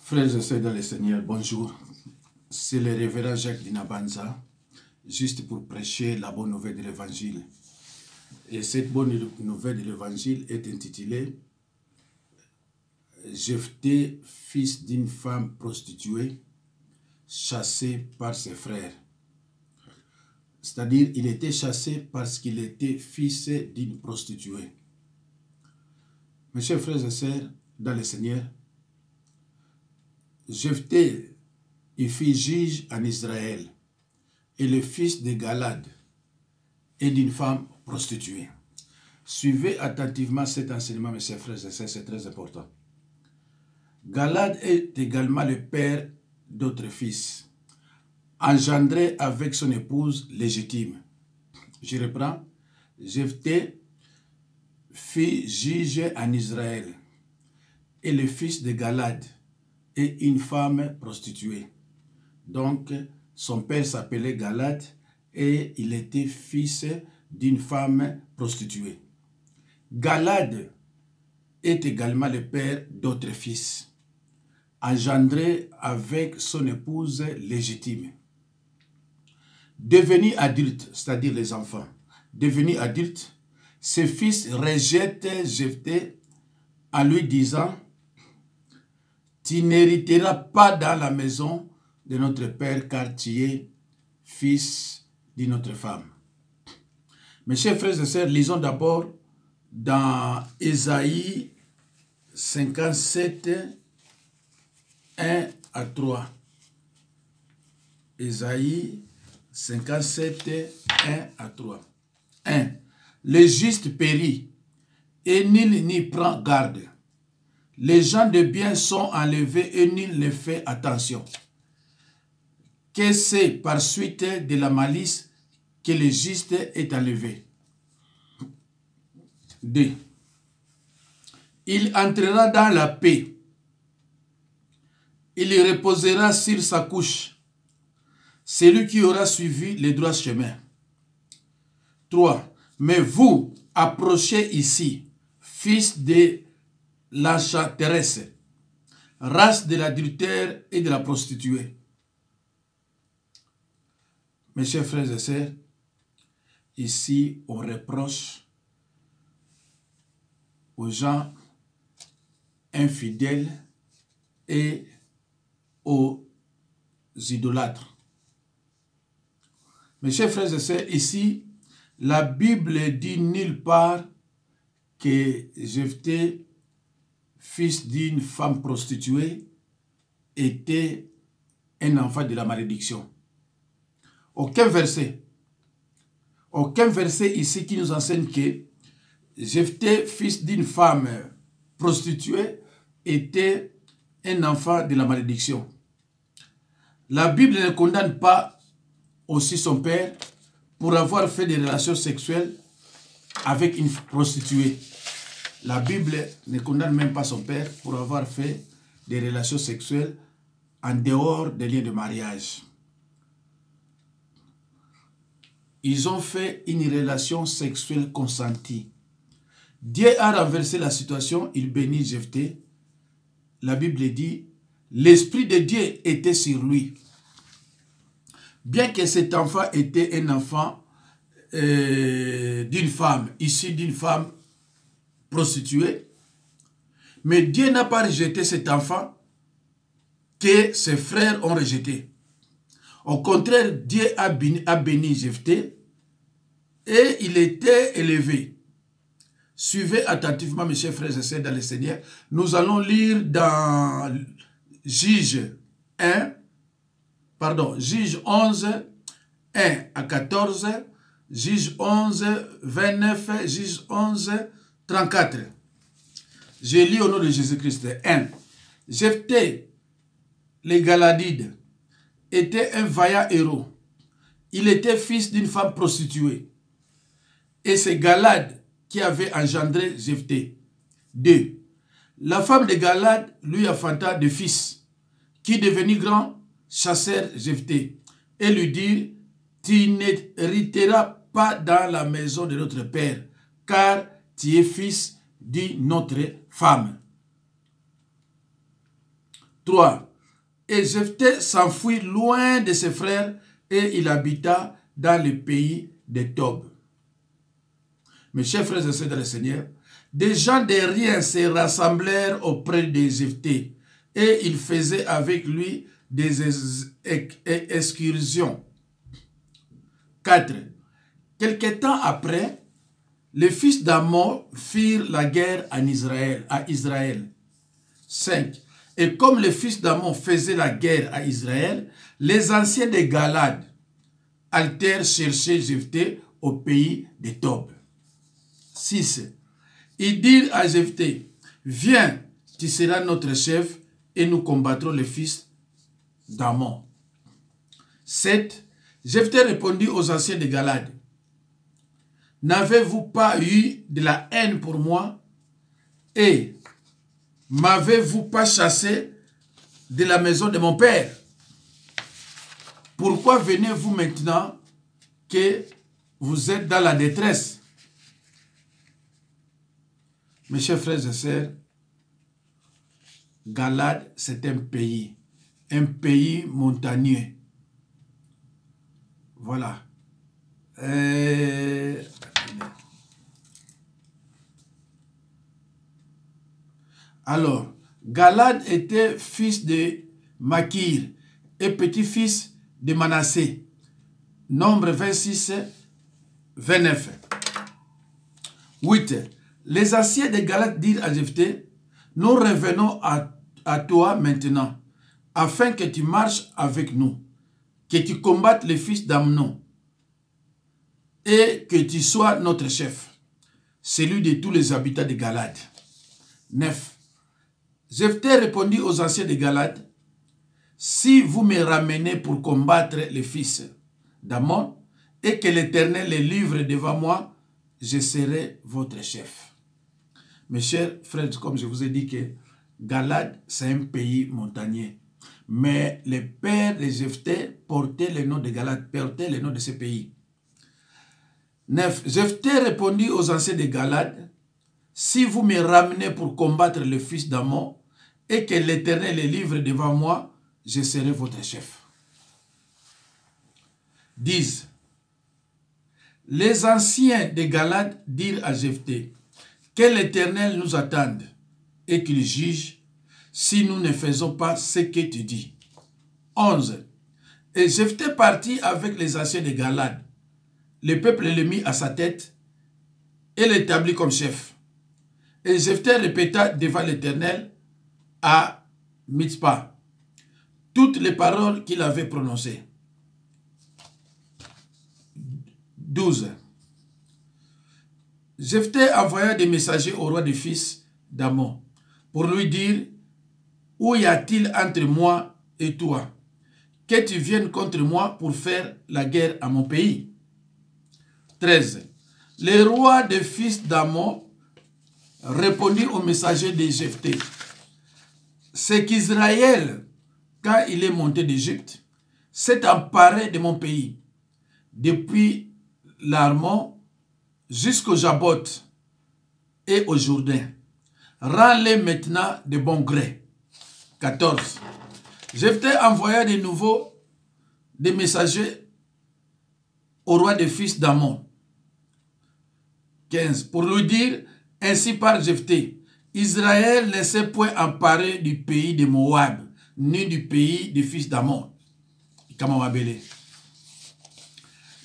Frères et sœurs dans le Seigneur, bonjour. C'est le révérend Jacques Dinabanza, juste pour prêcher la bonne nouvelle de l'Évangile. Et cette bonne nouvelle de l'Évangile est intitulée « Jephthé, fils d'une femme prostituée, chassé par ses frères ». C'est-à-dire, il était chassé parce qu'il était fils d'une prostituée. Mes chers frères et sœurs dans le Seigneur, Jephthé, il fut juge en Israël et le fils de Galad et d'une femme prostituée. Suivez attentivement cet enseignement, mes chers frères et sœurs, c'est très important. Galad est également le père d'autres fils, engendrés avec son épouse légitime. Je reprends. Jephthé fut juge en Israël et le fils de Galad et une femme prostituée. Donc, son père s'appelait Galad et il était fils d'une femme prostituée. Galad est également le père d'autres fils, engendrés avec son épouse légitime. Devenu adulte, c'est-à-dire les enfants, devenu adulte, ses fils rejettent Jephthé en lui disant « Tu n'hériteras pas dans la maison de notre père car tu es fils d'une autre femme. » Mes chers frères et sœurs, lisons d'abord dans Ésaïe 57, 1 à 3. Ésaïe 57, 1 à 3. 1. Le juste périt, et nul n'y prend garde. Les gens de bien sont enlevés, et nul ne fait attention. Que c'est par suite de la malice que le juste est enlevé. 2. Il entrera dans la paix. Il y reposera sur sa couche. Celui qui aura suivi le droit chemin. 3. Mais vous, approchez ici, fils de l'enchanteresse, race de l'adultère et de la prostituée. Mes chers frères et sœurs, ici on reproche aux gens infidèles et aux idolâtres. Mes chers frères et sœurs, ici, la Bible dit nulle part que Jephthé, fils d'une femme prostituée, était un enfant de la malédiction. Aucun verset ici qui nous enseigne que Jephthé, fils d'une femme prostituée, était un enfant de la malédiction. La Bible ne condamne pas aussi son père pour avoir fait des relations sexuelles avec une prostituée. La Bible ne condamne même pas son père pour avoir fait des relations sexuelles en dehors des liens de mariage. Ils ont fait une relation sexuelle consentie. Dieu a renversé la situation, il bénit Jephthé. La Bible dit, l'Esprit de Dieu était sur lui. Bien que cet enfant était un enfant d'une femme, issu d'une femme prostituée, mais Dieu n'a pas rejeté cet enfant que ses frères ont rejeté. Au contraire, Dieu a béni Jephthé et il était élevé. Suivez attentivement, mes chers frères et sœurs dans le Seigneur. Nous allons lire dans Juge 11, 1 à 14, Juge 11, 29, Juge 11, 34. Je lis au nom de Jésus-Christ. 1. Jephthé, les Galadides, était un vaillant héros. Il était fils d'une femme prostituée. Et c'est Galad qui avait engendré Jephthé. 2. La femme de Galad lui enfanta deux fils, qui devenus grands chassèrent Jephthé et lui dirent, tu n'hériteras pas dans la maison de notre père, car tu es fils d'une autre femme. 3. Et Jephthé s'enfuit loin de ses frères et il habita dans le pays de Tob. Mes chers frères et sœurs dans le Seigneur, des gens de rien se rassemblèrent auprès de Jephthé et ils faisaient avec lui des excursions. 4. Quelque temps après, les fils d'Ammon firent la guerre à Israël. 5. Et comme les fils d'Ammon faisaient la guerre à Israël, les anciens de Galad altèrent chercher Jephthé au pays de Tob. 6. Ils dirent à Jephthé, viens, tu seras notre chef et nous combattrons les fils d'Ammon. 7. Jephthé répondit aux anciens de Galad, n'avez-vous pas eu de la haine pour moi et m'avez-vous pas chassé de la maison de mon père? Pourquoi venez-vous maintenant que vous êtes dans la détresse? Mes chers frères et sœurs, Galad, c'est un pays montagneux. Voilà. Alors, Galad était fils de Makir et petit-fils de Manassé. Nombre 26, 29. 8. Les anciens de Galad dirent à Jephthé, nous revenons à toi maintenant, afin que tu marches avec nous, que tu combattes les fils d'Amnon, et que tu sois notre chef, celui de tous les habitants de Galad. 9. Jephthé répondit aux anciens de Galad, si vous me ramenez pour combattre les fils d'Ammon, et que l'Éternel les livre devant moi, je serai votre chef. Mes chers frères, comme je vous ai dit que Galad, c'est un pays montagneux. Mais les pères de Jephthé portaient le nom de Galad, portaient le nom de ce pays. 9. Jephthé répondit aux anciens de Galad, si vous me ramenez pour combattre le fils d'Ammon, et que l'Éternel les livre devant moi, je serai votre chef. 10. Les anciens de Galad dirent à Jephthé, que l'Éternel nous attende et qu'il juge si nous ne faisons pas ce que tu dis. 11. Et Jephthé partit avec les anciens de Galad. Le peuple le mit à sa tête et l'établit comme chef. Et Jephthé répéta devant l'Éternel à Mitzpah toutes les paroles qu'il avait prononcées. 12. Jephthé envoya des messagers au roi des fils d'Ammon pour lui dire, où y a-t-il entre moi et toi, que tu viennes contre moi pour faire la guerre à mon pays? 13. Les rois des fils d'Ammon répondirent aux messagers de Jephthé, c'est qu'Israël, quand il est monté d'Égypte, s'est emparé de mon pays, depuis l'Arnon jusqu'au Jabot et au Jourdain. Rends-les maintenant de bon gré. 14. Jephthé envoya de nouveau des messagers au roi des fils d'Ammon. 15. Pour lui dire, ainsi par Jephthé, Israël ne s'est point emparé du pays de Moab, ni du pays des fils d'Ammon.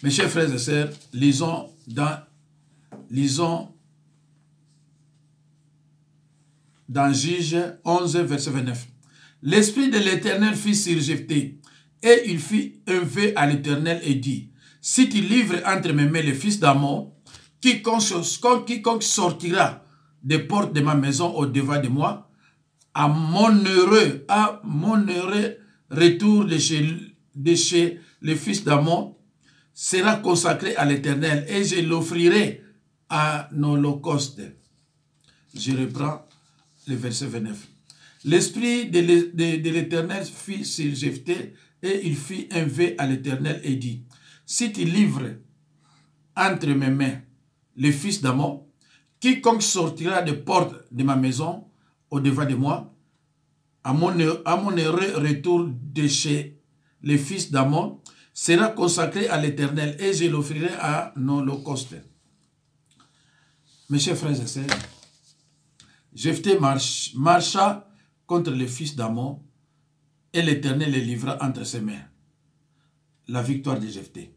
Mes chers frères et sœurs, lisons dans Juge 11, verset 29. L'Esprit de l'Éternel fit sur Jephthé, et il fit un vœu à l'Éternel et dit, si tu livres entre mes mains les fils d'Ammon, quiconque sortira des portes de ma maison au-devant de moi, à mon heureux retour de chez les fils d'Ammon, sera consacré à l'Éternel, et je l'offrirai en holocauste. Je reprends le verset 29. L'Esprit de l'Éternel fit sur Jephthé, et il fit un vœu à l'Éternel et dit, si tu livres entre mes mains les fils d'Ammon, quiconque sortira des portes de ma maison au-devant de moi, à mon heureux retour de chez les fils d'Ammon, sera consacré à l'Éternel et je l'offrirai à un holocauste. Mes chers frères et sœurs, Jephthé marcha contre les fils d'Ammon et l'Éternel les livra entre ses mains. La victoire de Jephthé.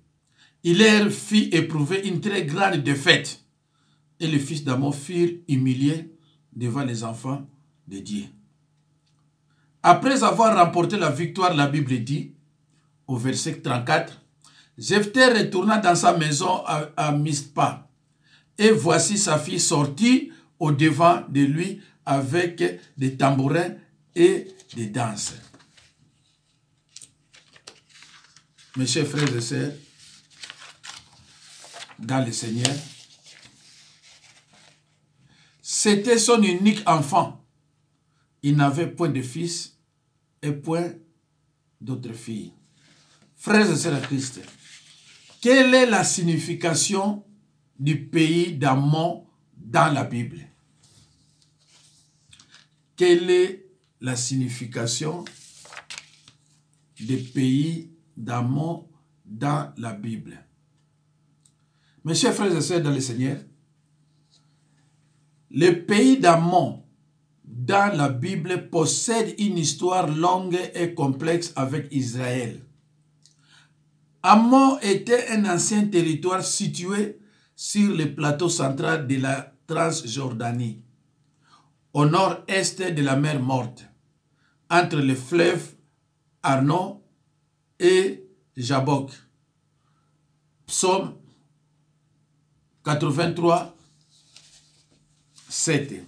Il leur fit éprouver une très grande défaite et les fils d'Ammon furent humiliés devant les enfants de Dieu. Après avoir remporté la victoire, la Bible dit, au verset 34, Jephthé retourna dans sa maison à Mizpa. Et voici sa fille sortie au devant de lui avec des tambourins et des danses. Mes chers frères et sœurs, dans le Seigneur, c'était son unique enfant. Il n'avait point de fils et point d'autres filles. Frères et sœurs de Christ, quelle est la signification du pays d'Ammon dans la Bible? Quelle est la signification du pays d'Ammon dans la Bible? Mes chers frères et sœurs dans le Seigneur, le pays d'Ammon dans la Bible possède une histoire longue et complexe avec Israël. Ammon était un ancien territoire situé sur le plateau central de la Transjordanie, au nord-est de la mer Morte, entre les fleuves Arnon et Jabbok. Psaume 83, 7.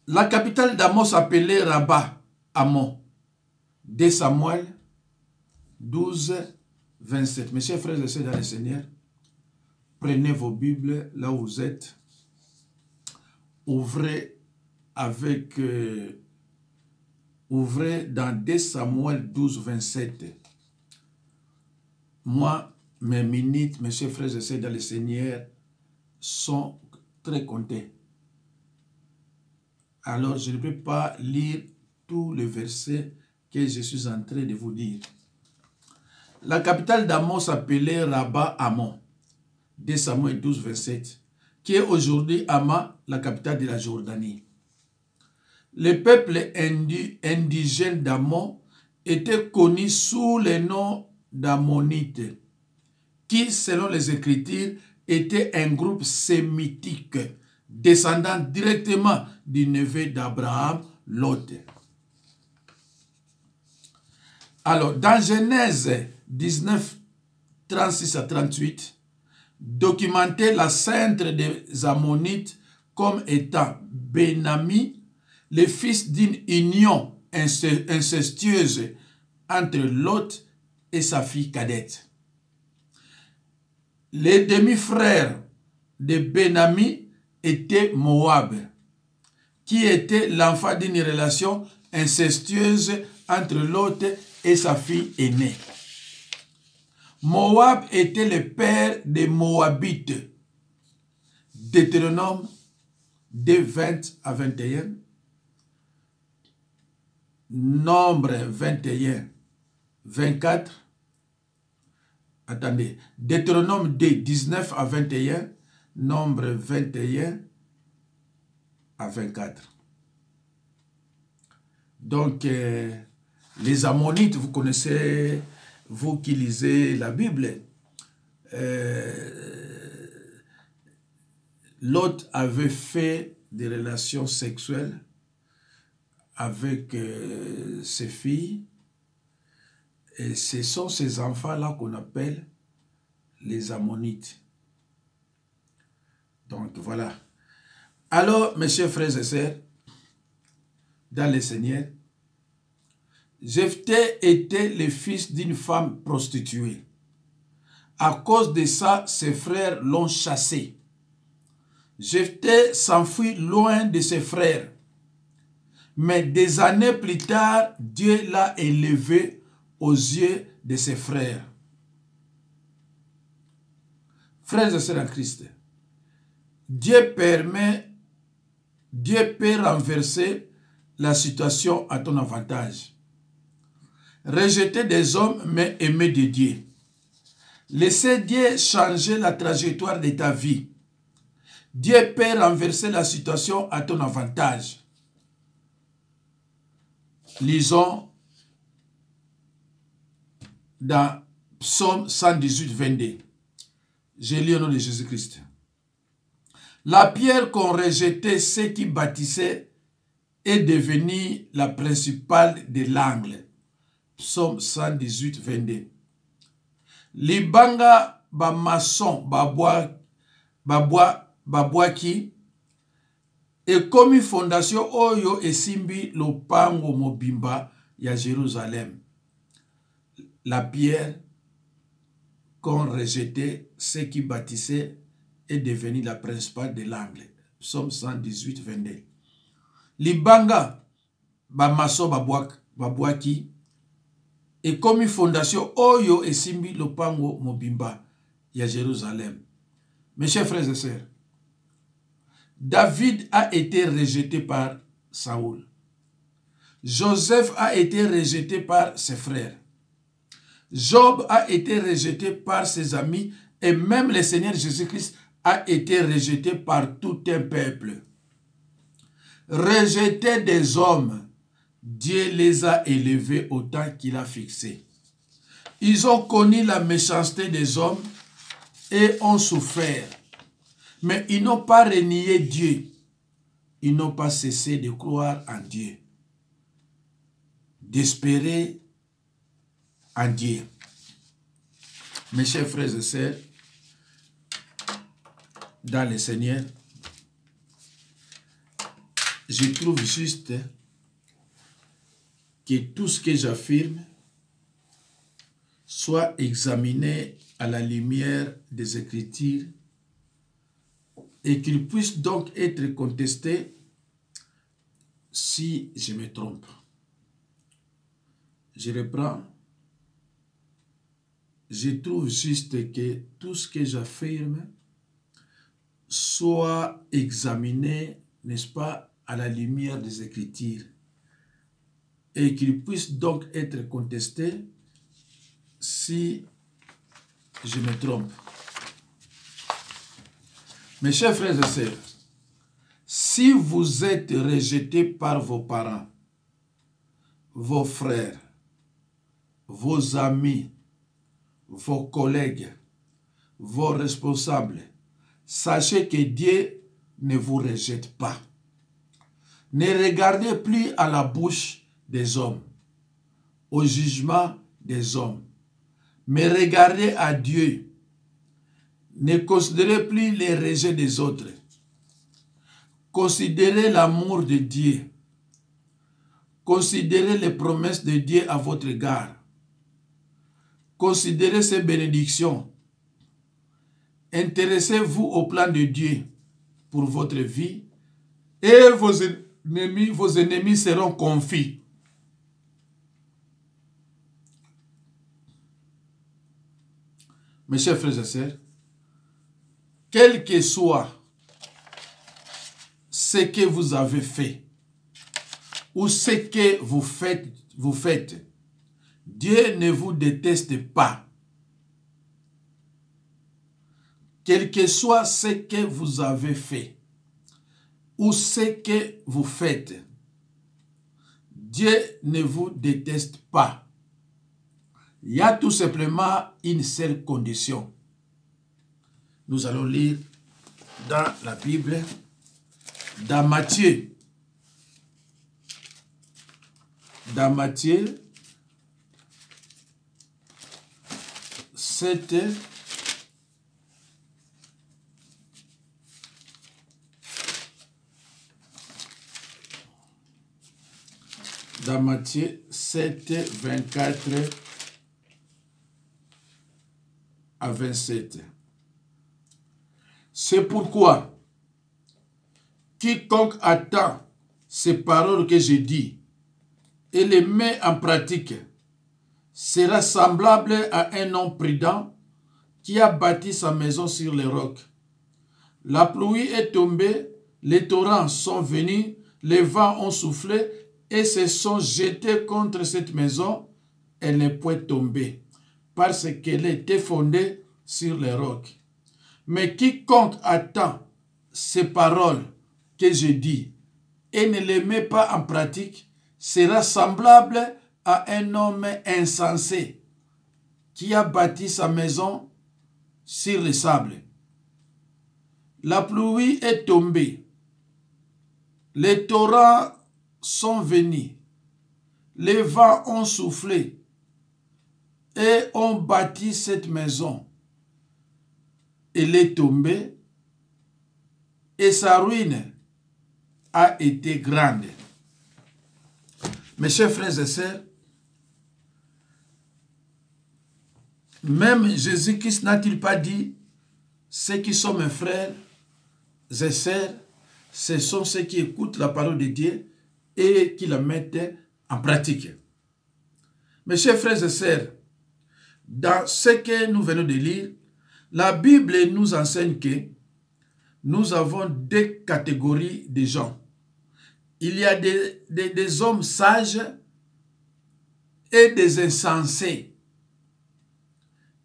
La capitale d'Ammon s'appelait Rabat Ammon. 2 Samuel 12, 27. Mes chers frères et sœurs dans le Seigneur, prenez vos Bibles là où vous êtes. Ouvrez dans 2 Samuel 12, 27. Moi, mes minutes, mes chers frères et sœurs dans le Seigneur, sont très comptées. Alors, je ne peux pas lire tous les versets que je suis en train de vous dire. La capitale d'Ammon s'appelait Rabat Ammon, 2 Samuel 12, 27, qui est aujourd'hui Hama, la capitale de la Jordanie. Le peuple indigène d'Ammon était connu sous le nom d'Ammonites, qui, selon les Écritures, était un groupe sémitique, descendant directement du neveu d'Abraham, Lot. Alors, dans Genèse 19, 36 à 38, documenter la centre des Ammonites comme étant Ben-Ami, le fils d'une union incestueuse entre Lot et sa fille cadette. Les demi-frères de Ben-Ami étaient Moab, qui était l'enfant d'une relation incestueuse entre Lot et sa fille aînée. Moab était le père des Moabites. Deutéronome 2, 20 à 21. Nombre 21, 24. Attendez. Deutéronome 2, 19 à 21. Nombre 21 à 24. Donc, les Ammonites, vous connaissez, vous qui lisez la Bible, Lot avait fait des relations sexuelles avec ses filles, et ce sont ces enfants-là qu'on appelle les Ammonites. Donc voilà. Alors, mes chers frères et sœurs, dans le Seigneur, Jephthé était le fils d'une femme prostituée. À cause de ça, ses frères l'ont chassé. Jephthé s'enfuit loin de ses frères. Mais des années plus tard, Dieu l'a élevé aux yeux de ses frères. Frères et sœurs en Christ, Dieu peut renverser la situation à ton avantage. Rejeter des hommes, mais aimer de Dieu. Laissez Dieu changer la trajectoire de ta vie. Dieu peut renverser la situation à ton avantage. Lisons dans Psaume 118, 22. Je lis au nom de Jésus-Christ. La pierre qu'ont rejetée ceux qui bâtissaient est devenue la principale de l'angle. Psaume 118, 22. Libanga ba maçon babwaki ekomi fondation oyo esimbi lopango mobimba ya Jérusalem. La pierre qu'ont rejeté ceux qui bâtissaient est devenue la principale de l'angle. Psaume 118, 22. Libanga ba maçon babwaki ekomi fondation oyo esimbi lopango mobimba ya Jérusalem. Mes chers frères et sœurs, David a été rejeté par Saoul. Joseph a été rejeté par ses frères. Job a été rejeté par ses amis et même le Seigneur Jésus-Christ a été rejeté par tout un peuple. Rejeté des hommes, Dieu les a élevés au temps qu'il a fixé. Ils ont connu la méchanceté des hommes et ont souffert. Mais ils n'ont pas renié Dieu. Ils n'ont pas cessé de croire en Dieu. D'espérer en Dieu. Mes chers frères et sœurs, dans le Seigneur, je trouve juste que tout ce que j'affirme soit examiné à la lumière des Écritures et qu'il puisse donc être contesté si je me trompe. Je reprends. Je trouve juste que tout ce que j'affirme soit examiné, n'est-ce pas, à la lumière des Écritures et qu'il puisse donc être contesté si je me trompe. Mes chers frères et sœurs, si vous êtes rejetés par vos parents, vos frères, vos amis, vos collègues, vos responsables, sachez que Dieu ne vous rejette pas. Ne regardez plus à la bouche des hommes, au jugement des hommes, mais regardez à Dieu. Ne considérez plus les rejets des autres. Considérez l'amour de Dieu. Considérez les promesses de Dieu à votre égard. Considérez ses bénédictions. Intéressez-vous au plan de Dieu pour votre vie et vos ennemis seront confis. Mes chers frères et sœurs, quel que soit ce que vous avez fait ou ce que vous faites, Dieu ne vous déteste pas. Quel que soit ce que vous avez fait ou ce que vous faites, Dieu ne vous déteste pas. Il y a tout simplement une seule condition. Nous allons lire dans la Bible, dans Matthieu. Dans Matthieu 7, dans Matthieu 7, 24 à 27. C'est pourquoi quiconque attend ces paroles que j'ai dites et les met en pratique sera semblable à un homme prudent qui a bâti sa maison sur les rocs. La pluie est tombée, les torrents sont venus, les vents ont soufflé et se sont jetés contre cette maison, elle ne peut tomber, parce qu'elle était fondée sur les rocs. Mais quiconque attend ces paroles que je dis et ne les met pas en pratique, sera semblable à un homme insensé qui a bâti sa maison sur le sable. La pluie est tombée, les torrents sont venus, les vents ont soufflé et ont bâti cette maison. Elle est tombée et sa ruine a été grande. Mes chers frères et sœurs, même Jésus-Christ n'a-t-il pas dit, ceux qui sont mes frères et sœurs, ce sont ceux qui écoutent la parole de Dieu et qui la mettent en pratique. Mes chers frères et sœurs, dans ce que nous venons de lire, la Bible nous enseigne que nous avons deux catégories de gens. Il y a des hommes sages et des insensés.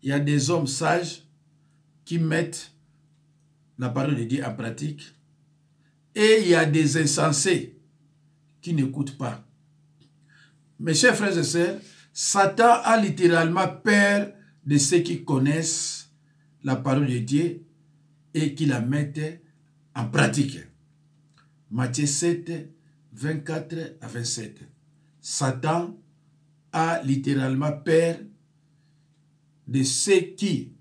Il y a des hommes sages qui mettent la parole de Dieu en pratique et il y a des insensés qui n'écoutent pas. Mes chers frères et sœurs, Satan a littéralement peur de ceux qui connaissent la parole de Dieu et qui la mettent en pratique. Matthieu 7, 24 à 27. Satan a littéralement peur de ceux qui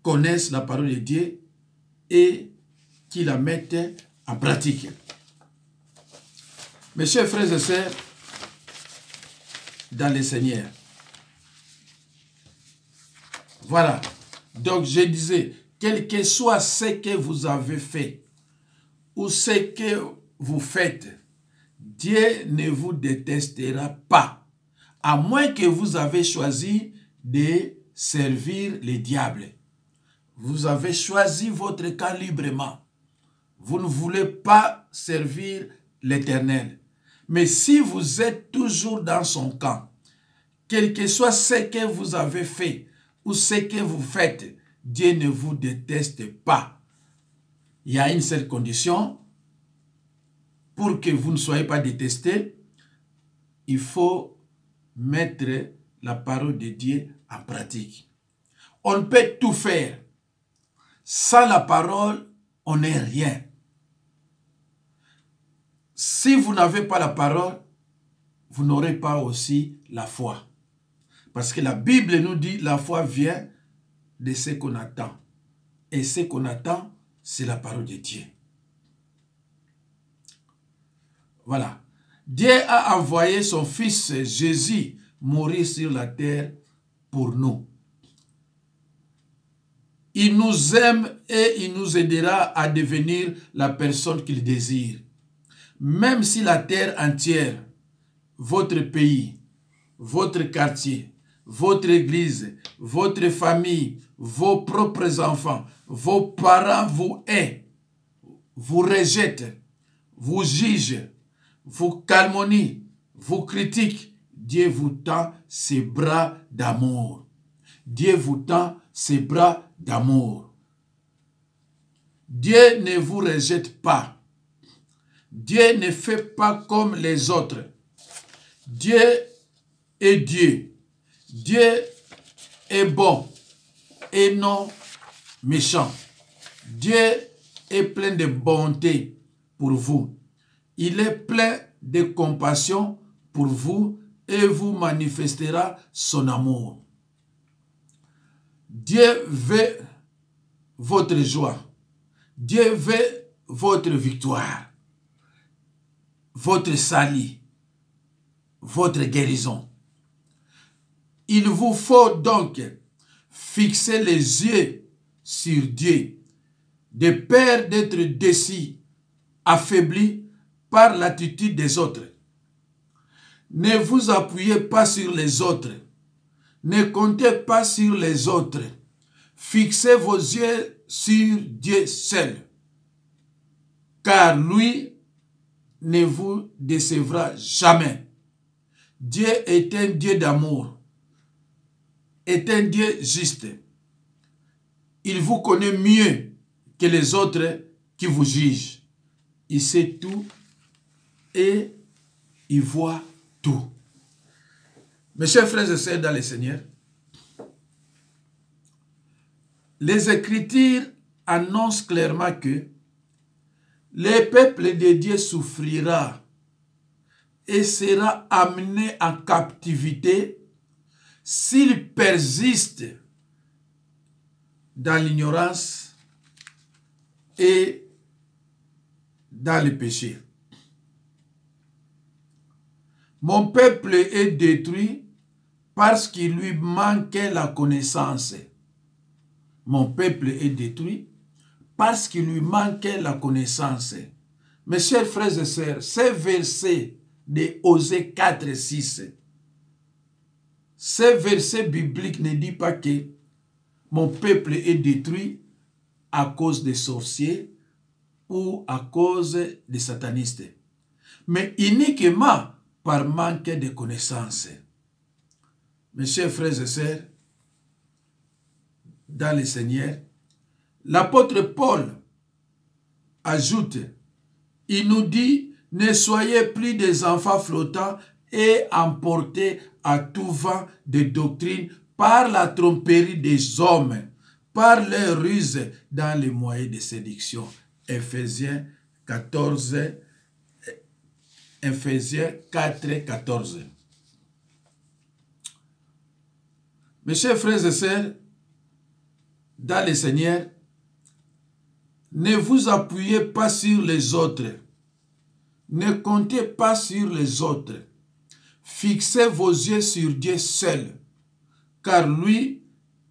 connaissent la parole de Dieu et qui la mettent en pratique. Mes chers frères et sœurs, dans le Seigneur. Voilà. Donc je disais, quel que soit ce que vous avez fait ou ce que vous faites, Dieu ne vous détestera pas, à moins que vous avez choisi de servir le diable. Vous avez choisi votre camp librement. Vous ne voulez pas servir l'Éternel. Mais si vous êtes toujours dans son camp, quel que soit ce que vous avez fait ou ce que vous faites, Dieu ne vous déteste pas. Il y a une seule condition pour que vous ne soyez pas détestés. Il faut mettre la parole de Dieu en pratique. On peut tout faire. Sans la parole, on n'est rien. Si vous n'avez pas la parole, vous n'aurez pas aussi la foi. Parce que la Bible nous dit la foi vient de ce qu'on attend. Et ce qu'on attend, c'est la parole de Dieu. Voilà. Dieu a envoyé son Fils Jésus mourir sur la terre pour nous. Il nous aime et il nous aidera à devenir la personne qu'il désire. Même si la terre entière, votre pays, votre quartier, votre église, votre famille, vos propres enfants, vos parents vous haïssent, vous rejettent, vous jugent, vous calomnient, vous critiquent, Dieu vous tend ses bras d'amour. Dieu vous tend ses bras d'amour. Dieu ne vous rejette pas. Dieu ne fait pas comme les autres. Dieu est Dieu. Dieu est bon et non méchant. Dieu est plein de bonté pour vous. Il est plein de compassion pour vous et vous manifestera son amour. Dieu veut votre joie. Dieu veut votre victoire, votre salut, votre guérison. Il vous faut donc fixer les yeux sur Dieu, de peur d'être déçu, affaibli par l'attitude des autres. Ne vous appuyez pas sur les autres. Ne comptez pas sur les autres. Fixez vos yeux sur Dieu seul. Car lui ne vous décevra jamais. Dieu est un Dieu d'amour, est un Dieu juste. Il vous connaît mieux que les autres qui vous jugent. Il sait tout et il voit tout. Mes chers frères et sœurs dans le Seigneur, les Écritures annoncent clairement que le peuple de Dieu souffrira et sera amené en captivité s'il persiste dans l'ignorance et dans le péché. Mon peuple est détruit parce qu'il lui manquait la connaissance. Mon peuple est détruit parce qu'il lui manquait la connaissance. Mes chers frères et sœurs, ces versets de Osée 4 et 6, ces versets bibliques ne disent pas que mon peuple est détruit à cause des sorciers ou à cause des satanistes, mais uniquement par manque de connaissances. Mes chers frères et sœurs, dans le Seigneur, l'apôtre Paul ajoute, il nous dit, ne soyez plus des enfants flottants et emportés à tout vent de doctrine par la tromperie des hommes, par leur ruse dans les moyens de séduction. Ephésiens 4, 14. Mes chers frères et sœurs, dans le Seigneur, ne vous appuyez pas sur les autres. Ne comptez pas sur les autres. Fixez vos yeux sur Dieu seul, car lui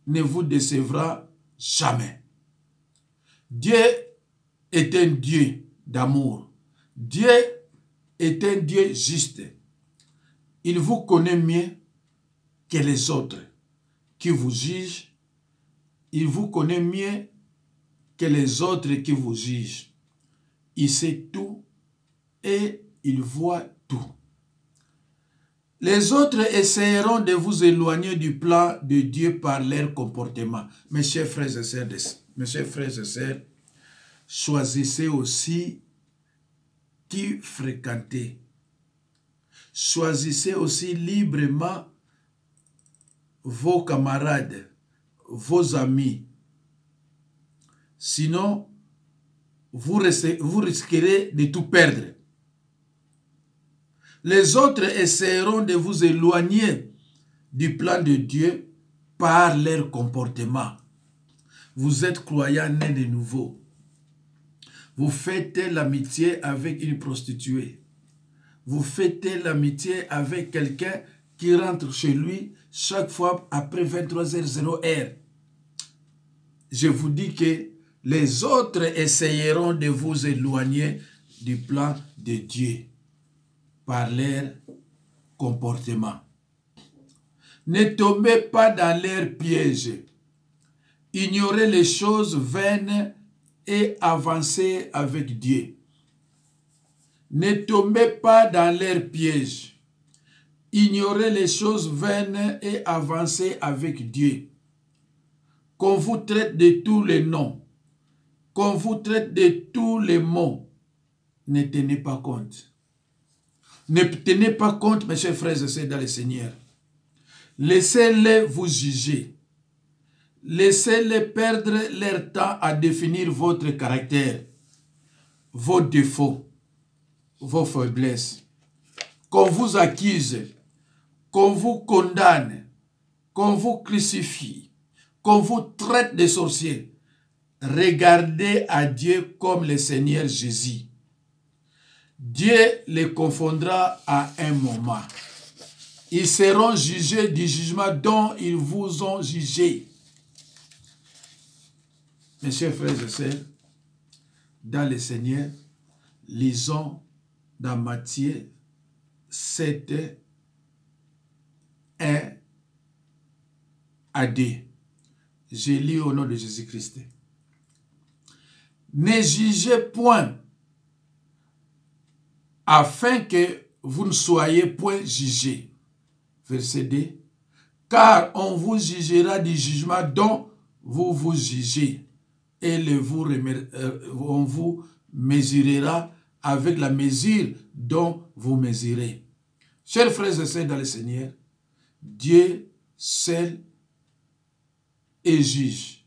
ne vous décevra jamais. Dieu est un Dieu d'amour. Dieu est un Dieu juste. Il vous connaît mieux que les autres qui vous jugent. Il vous connaît mieux que les autres qui vous jugent. Il sait tout et il voit tout. Les autres essaieront de vous éloigner du plan de Dieu par leur comportement. Mes chers frères et sœurs, choisissez aussi qui fréquenter. Choisissez aussi librement vos camarades, vos amis. Sinon, vous risquerez de tout perdre. Les autres essaieront de vous éloigner du plan de Dieu par leur comportement. Vous êtes croyant né de nouveau. Vous faites l'amitié avec une prostituée. Vous faites l'amitié avec quelqu'un qui rentre chez lui chaque fois après 23h00. Je vous dis que les autres essayeront de vous éloigner du plan de Dieu par leur comportement. Ne tombez pas dans leurs pièges. Ignorez les choses vaines et avancez avec Dieu. Ne tombez pas dans leurs pièges. Ignorez les choses vaines et avancez avec Dieu. Qu'on vous traite de tous les noms, qu'on vous traite de tous les mots, ne tenez pas compte. Ne tenez pas compte, mes chers frères et sœurs dans le Seigneur. Laissez-les vous juger. Laissez-les perdre leur temps à définir votre caractère, vos défauts, vos faiblesses. Qu'on vous accuse, qu'on vous condamne, qu'on vous crucifie, qu'on vous traite de sorciers. Regardez à Dieu comme le Seigneur Jésus. Dieu les confondra à un moment. Ils seront jugés du jugement dont ils vous ont jugé. Mes chers frères et sœurs, dans le Seigneur, lisons dans Matthieu 7, 1 à 2. Je lis au nom de Jésus-Christ. Ne jugez point afin que vous ne soyez point jugés. Verset 2. Car on vous jugera du jugement dont vous vous jugez, et on vous mesurera avec la mesure dont vous mesurez. Chers frères et sœurs dans le Seigneur, Dieu seul est juge.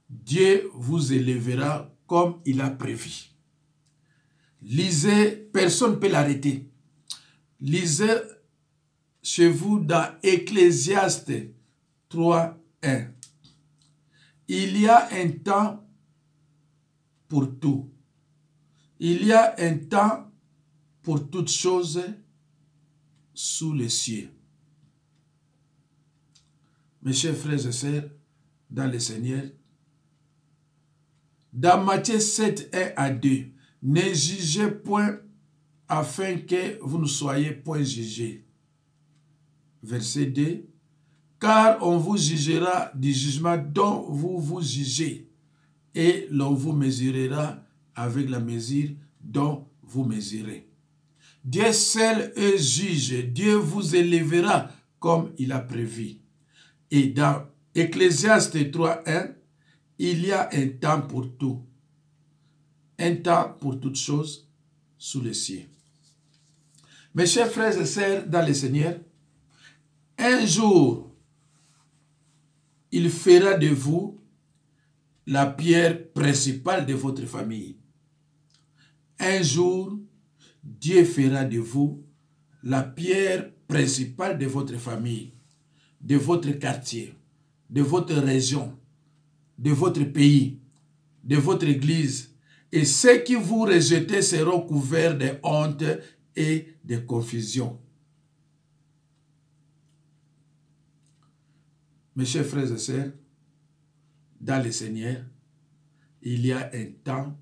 Dieu vous élèvera comme il a prévu. Lisez, personne ne peut l'arrêter. Lisez chez vous dans Ecclésiaste 3, 1. Il y a un temps pour tout. Il y a un temps pour toutes choses sous les cieux. Mes chers frères et sœurs, dans le Seigneur, dans Matthieu 7, 1 à 2, ne jugez point afin que vous ne soyez point jugés. Verset 2, car on vous jugera du jugement dont vous vous jugez, et l'on vous mesurera avec la mesure dont vous mesurez. Dieu seul est juge, Dieu vous élèvera comme il a prévu. Et dans Ecclésiaste 3.1, il y a un temps pour tout, un temps pour toutes choses sous les cieux. Mes chers frères et sœurs dans le Seigneur, un jour, il fera de vous la pierre principale de votre famille. Un jour, Dieu fera de vous la pierre principale de votre famille, de votre quartier, de votre région, de votre pays, de votre église. Et ceux qui vous rejetez seront couverts de honte et de confusion. Mes chers frères et sœurs, dans le Seigneur, il y a un temps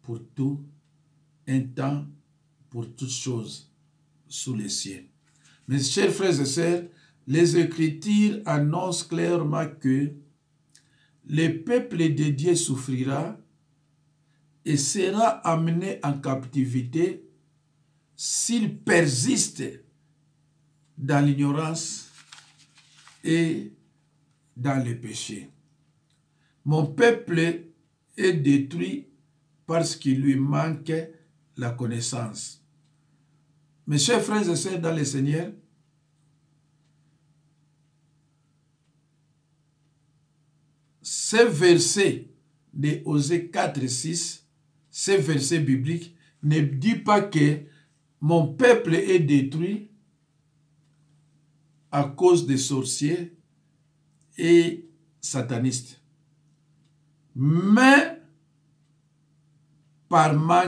pour tout, un temps pour toutes choses sous les cieux. Mes chers frères et sœurs, les Écritures annoncent clairement que le peuple de Dieu souffrira et sera amené en captivité s'il persiste dans l'ignorance et dans le péché. Mon peuple est détruit parce qu'il lui manque la connaissance. Mes chers frères et sœurs dans le Seigneur, ces versets de Osée 4 et 6, ces versets bibliques, ne disent pas que mon peuple est détruit à cause des sorciers et satanistes, mais par manque